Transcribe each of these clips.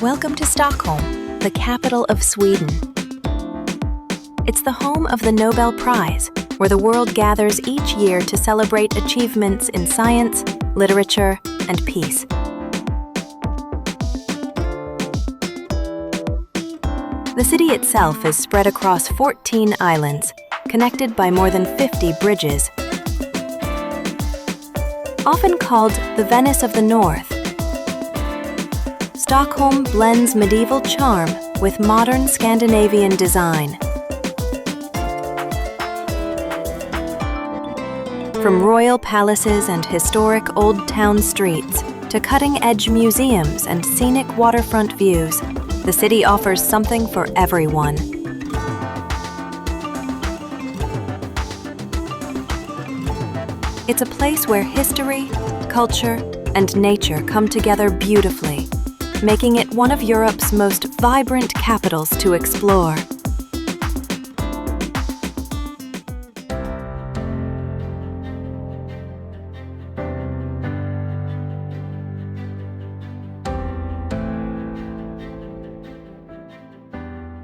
Welcome to Stockholm, the capital of Sweden. It's the home of the Nobel Prize, where the world gathers each year to celebrate achievements in science, literature, and peace. The city itself is spread across 14 islands, connected by more than 50 bridges. Often called the Venice of the North, Stockholm blends medieval charm with modern Scandinavian design. From royal palaces and historic old town streets to cutting-edge museums and scenic waterfront views, the city offers something for everyone. It's a place where history, culture, and nature come together beautifully, making it one of Europe's most vibrant capitals to explore.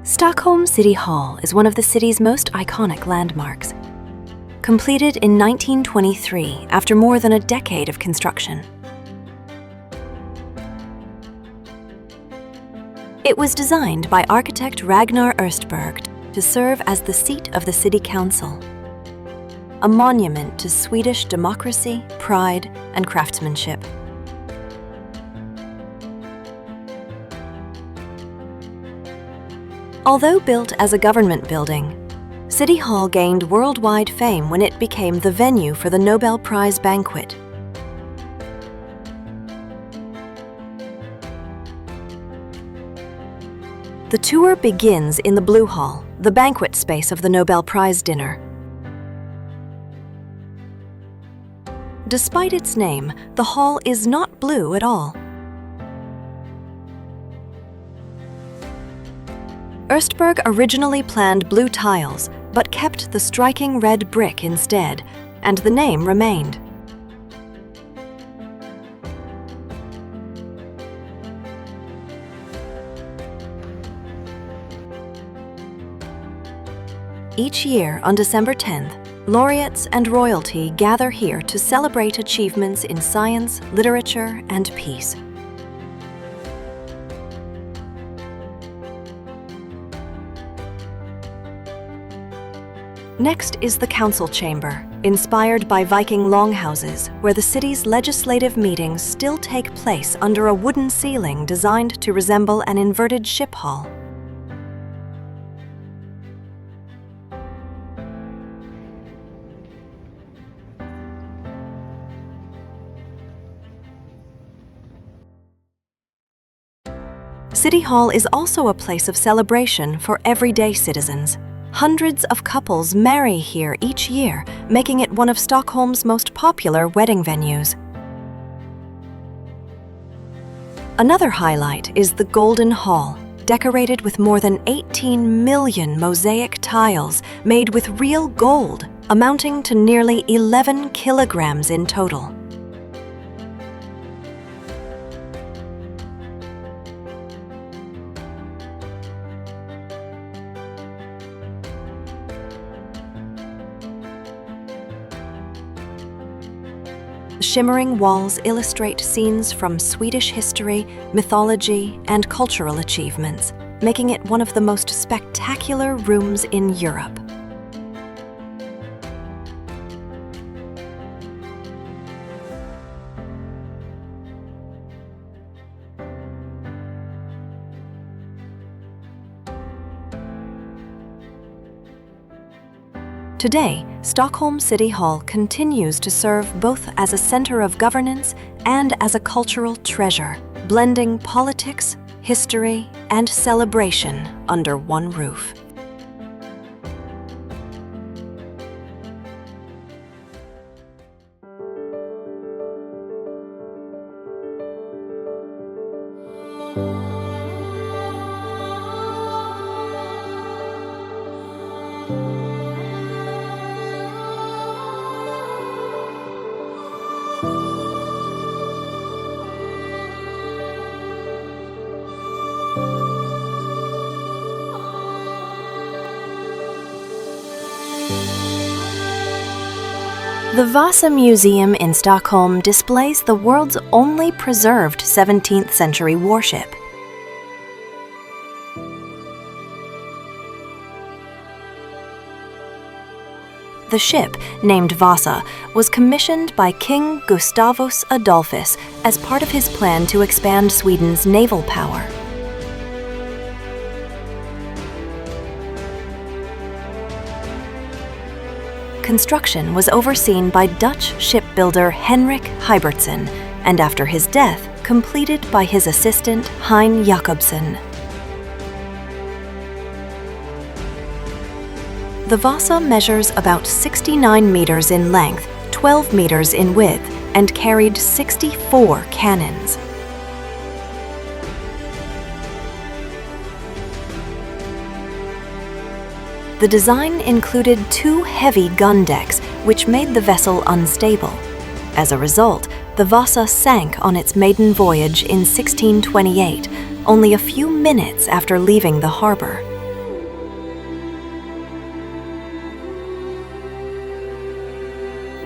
Stockholm City Hall is one of the city's most iconic landmarks. Completed in 1923 after more than a decade of construction. It was designed by architect Ragnar Östberg to serve as the seat of the city council, a monument to Swedish democracy, pride, and craftsmanship. Although built as a government building, City Hall gained worldwide fame when it became the venue for the Nobel Prize banquet. The tour begins in the Blue Hall, the banquet space of the Nobel Prize dinner. Despite its name, the hall is not blue at all. Östberg originally planned blue tiles, but kept the striking red brick instead, and the name remained. Each year on December 10th, laureates and royalty gather here to celebrate achievements in science, literature, and peace. Next is the council chamber, inspired by Viking longhouses, where the city's legislative meetings still take place under a wooden ceiling designed to resemble an inverted ship hall. City Hall is also a place of celebration for everyday citizens. Hundreds of couples marry here each year, making it one of Stockholm's most popular wedding venues. Another highlight is the Golden Hall, decorated with more than 18 million mosaic tiles made with real gold, amounting to nearly 11 kilograms in total. Shimmering walls illustrate scenes from Swedish history, mythology, and cultural achievements, making it one of the most spectacular rooms in Europe. Today, Stockholm City Hall continues to serve both as a center of governance and as a cultural treasure, blending politics, history, and celebration under one roof. The Vasa Museum in Stockholm displays the world's only preserved 17th century warship. The ship, named Vasa, was commissioned by King Gustavus Adolphus as part of his plan to expand Sweden's naval power. Construction was overseen by Dutch shipbuilder Henrik Hybertsen, and after his death, completed by his assistant Hein Jacobsen. The Vasa measures about 69 meters in length, 12 meters in width, and carried 64 cannons. The design included 2 heavy gun decks, which made the vessel unstable. As a result, the Vasa sank on its maiden voyage in 1628, only a few minutes after leaving the harbor.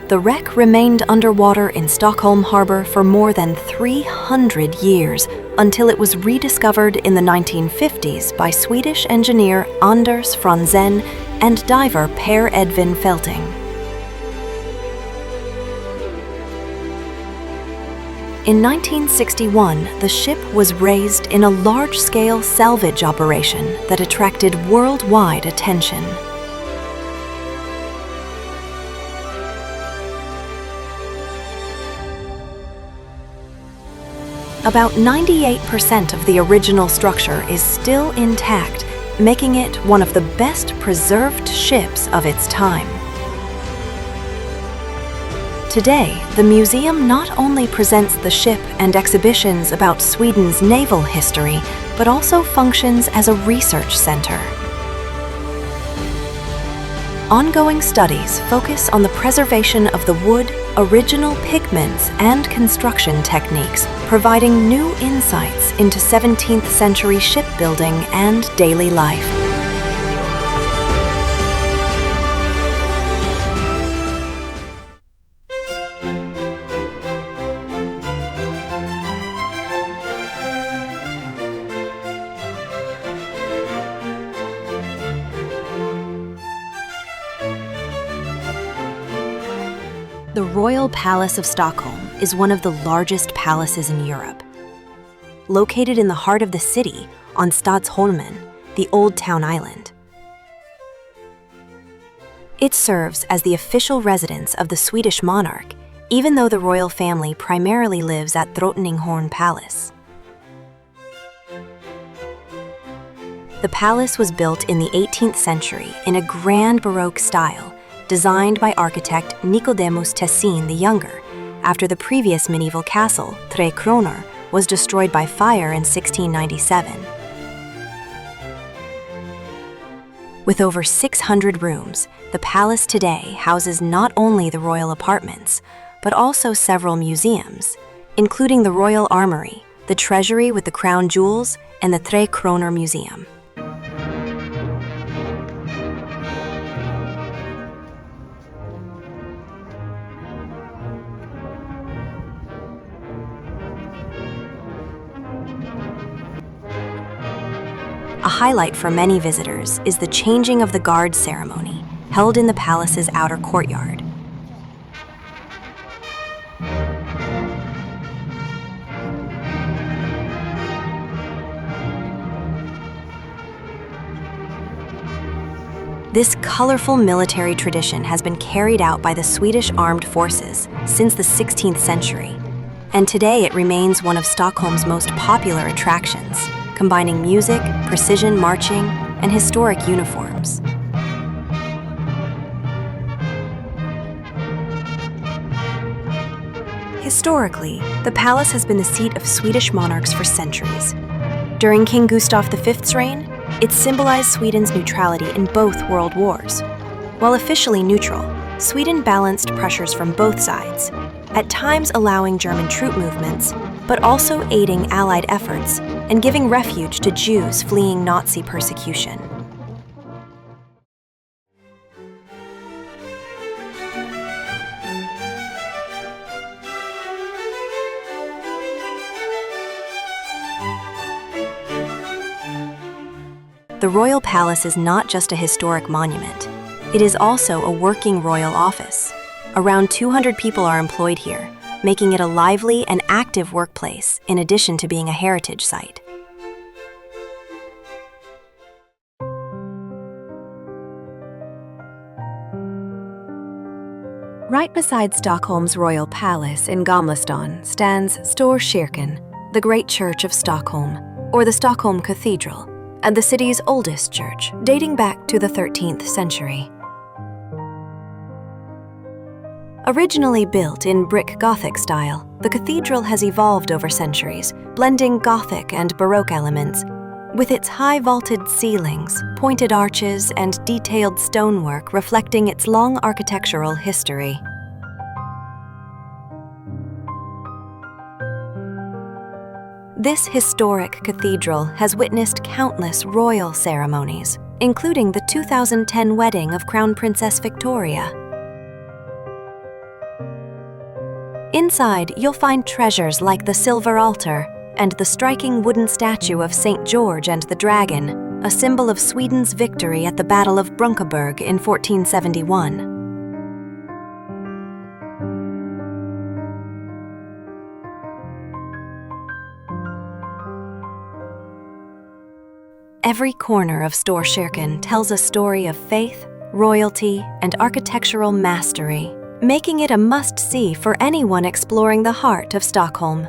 The wreck remained underwater in Stockholm harbor for more than 300 years, until it was rediscovered in the 1950s by Swedish engineer Anders Franzén and diver Per Edvin Felting. In 1961, the ship was raised in a large-scale salvage operation that attracted worldwide attention. About 98% of the original structure is still intact, making it one of the best preserved ships of its time. Today, the museum not only presents the ship and exhibitions about Sweden's naval history, but also functions as a research center. Ongoing studies focus on the preservation of the wood, original pigments, and construction techniques, providing new insights into 17th century shipbuilding and daily life. The Royal Palace of Stockholm is one of the largest palaces in Europe. Located in the heart of the city on Stadsholmen, the Old Town Island. It serves as the official residence of the Swedish monarch, even though the royal family primarily lives at Drottninghorn Palace. The palace was built in the 18th century in a grand Baroque style, designed by architect Nicodemus Tessin the Younger, after the previous medieval castle, Tre Kronor, was destroyed by fire in 1697. With over 600 rooms, the palace today houses not only the royal apartments, but also several museums, including the Royal Armory, the Treasury with the crown jewels, and the Tre Kronor Museum. A highlight for many visitors is the changing of the guard ceremony, held in the palace's outer courtyard. This colorful military tradition has been carried out by the Swedish armed forces since the 16th century, and today it remains one of Stockholm's most popular attractions, combining music, precision marching, and historic uniforms. Historically, the palace has been the seat of Swedish monarchs for centuries. During King Gustav V's reign, it symbolized Sweden's neutrality in both world wars. While officially neutral, Sweden balanced pressures from both sides, at times allowing German troop movements, but also aiding Allied efforts and giving refuge to Jews fleeing Nazi persecution. The Royal Palace is not just a historic monument. It is also a working royal office. Around 200 people are employed here, making it a lively and active workplace in addition to being a heritage site. Right beside Stockholm's royal palace in Gamla stands Storkyrkan, the great church of Stockholm, or the Stockholm Cathedral, and the city's oldest church, dating back to the 13th century. Originally built in brick Gothic style, the cathedral has evolved over centuries, blending Gothic and Baroque elements. With its high vaulted ceilings, pointed arches, and detailed stonework reflecting its long architectural history. This historic cathedral has witnessed countless royal ceremonies, including the 2010 wedding of Crown Princess Victoria. Inside, you'll find treasures like the silver altar and the striking wooden statue of St. George and the Dragon, a symbol of Sweden's victory at the Battle of Brunkeberg in 1471. Every corner of Storkyrkan tells a story of faith, royalty, and architectural mastery, making it a must-see for anyone exploring the heart of Stockholm.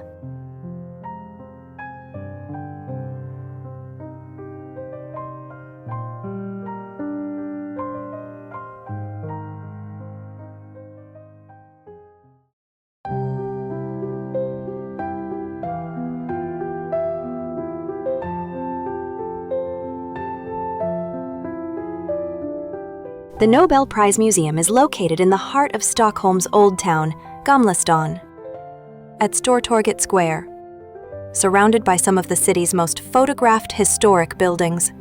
The Nobel Prize Museum is located in the heart of Stockholm's Old Town, Gamla, at Stortorget Square, surrounded by some of the city's most photographed historic buildings.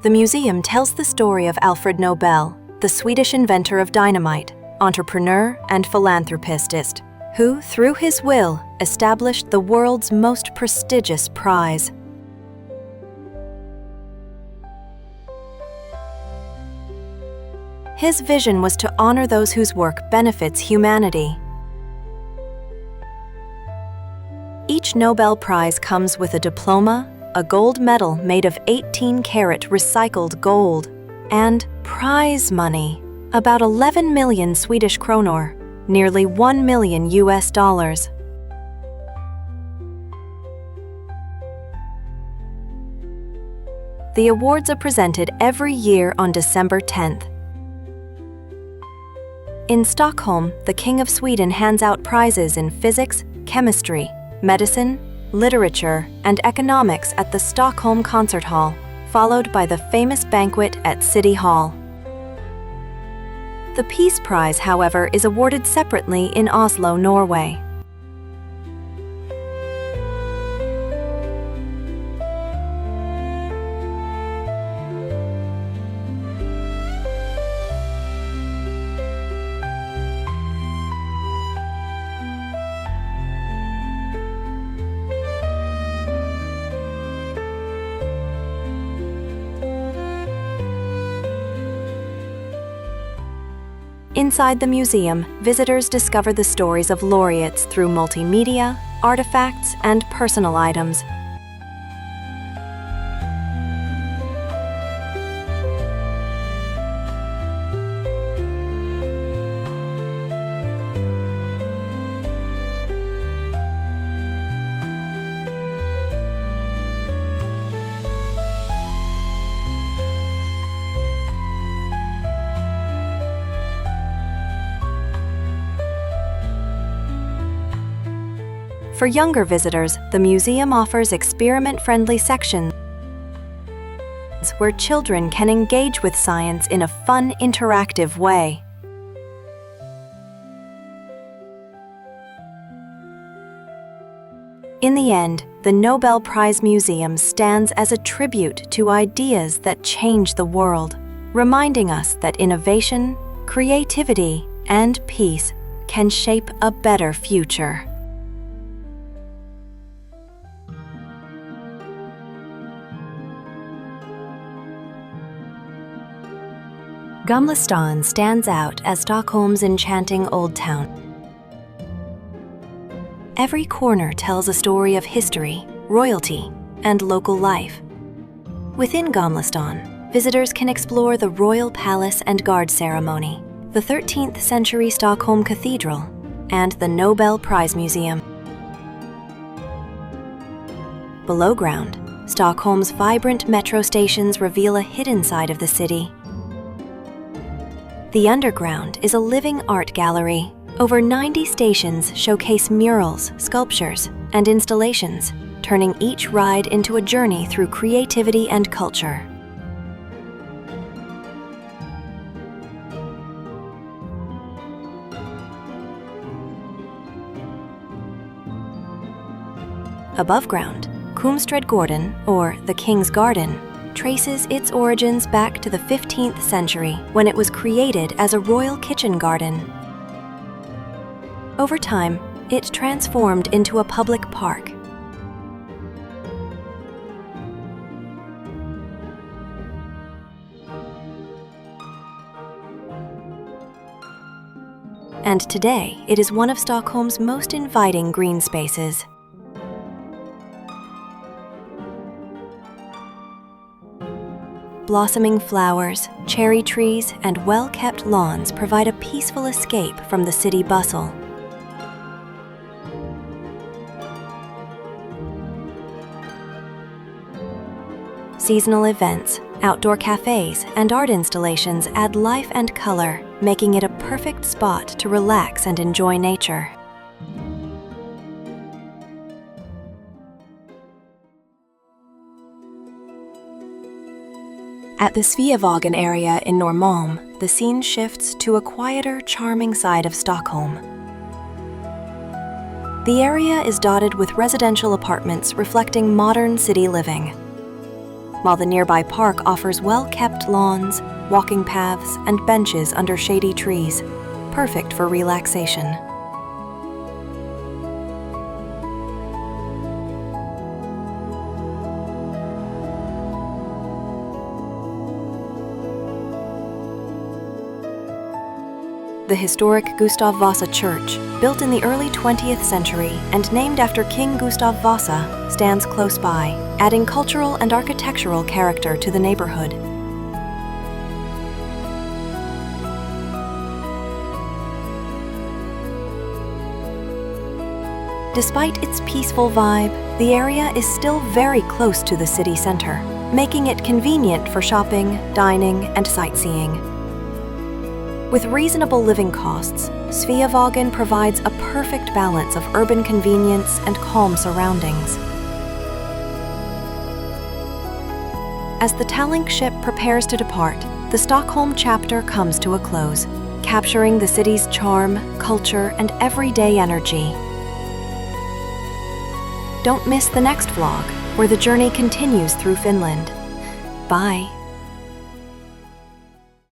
The museum tells the story of Alfred Nobel, the Swedish inventor of dynamite, entrepreneur and philanthropist, who, through his will, established the world's most prestigious prize. His vision was to honor those whose work benefits humanity. Each Nobel Prize comes with a diploma, a gold medal made of 18-karat recycled gold, and prize money, about 11 million Swedish kronor, nearly $1 million US. The awards are presented every year on December 10th. In Stockholm, the King of Sweden hands out prizes in physics, chemistry, medicine, literature, and economics at the Stockholm Concert Hall, followed by the famous banquet at City Hall. The Peace Prize, however, is awarded separately in Oslo, Norway. Inside the museum, visitors discover the stories of laureates through multimedia, artifacts, and personal items. For younger visitors, the museum offers experiment-friendly sections where children can engage with science in a fun, interactive way. In the end, the Nobel Prize Museum stands as a tribute to ideas that change the world, reminding us that innovation, creativity, and peace can shape a better future. Gamla stan stands out as Stockholm's enchanting old town. Every corner tells a story of history, royalty, and local life. Within Gamla stan, visitors can explore the royal palace and guard ceremony, the 13th century Stockholm Cathedral, and the Nobel Prize Museum. Below ground, Stockholm's vibrant metro stations reveal a hidden side of the city. The underground is a living art gallery. Over 90 stations showcase murals, sculptures, and installations, turning each ride into a journey through creativity and culture. Above ground, Kungsträdgården, or the King's Garden, traces its origins back to the 15th century when it was created as a royal kitchen garden. Over time, it transformed into a public park. And today, it is one of Stockholm's most inviting green spaces. Blossoming flowers, cherry trees, and well-kept lawns provide a peaceful escape from the city bustle. Seasonal events, outdoor cafes, and art installations add life and color, making it a perfect spot to relax and enjoy nature. At the Sveavagen Area in Norrmalm, the scene shifts to a quieter, charming side of Stockholm. The area is dotted with residential apartments reflecting modern city living, while the nearby park offers well-kept lawns, walking paths, and benches under shady trees, perfect for relaxation. The historic Gustav Vasa Church, built in the early 20th century and named after King Gustav Vasa, stands close by, adding cultural and architectural character to the neighborhood. Despite its peaceful vibe, the area is still very close to the city center, making it convenient for shopping, dining, and sightseeing. With reasonable living costs, Sveavagen provides a perfect balance of urban convenience and calm surroundings. As the Tallink ship prepares to depart, the Stockholm chapter comes to a close, capturing the city's charm, culture, and everyday energy. Don't miss the next vlog, where the journey continues through Finland. Bye.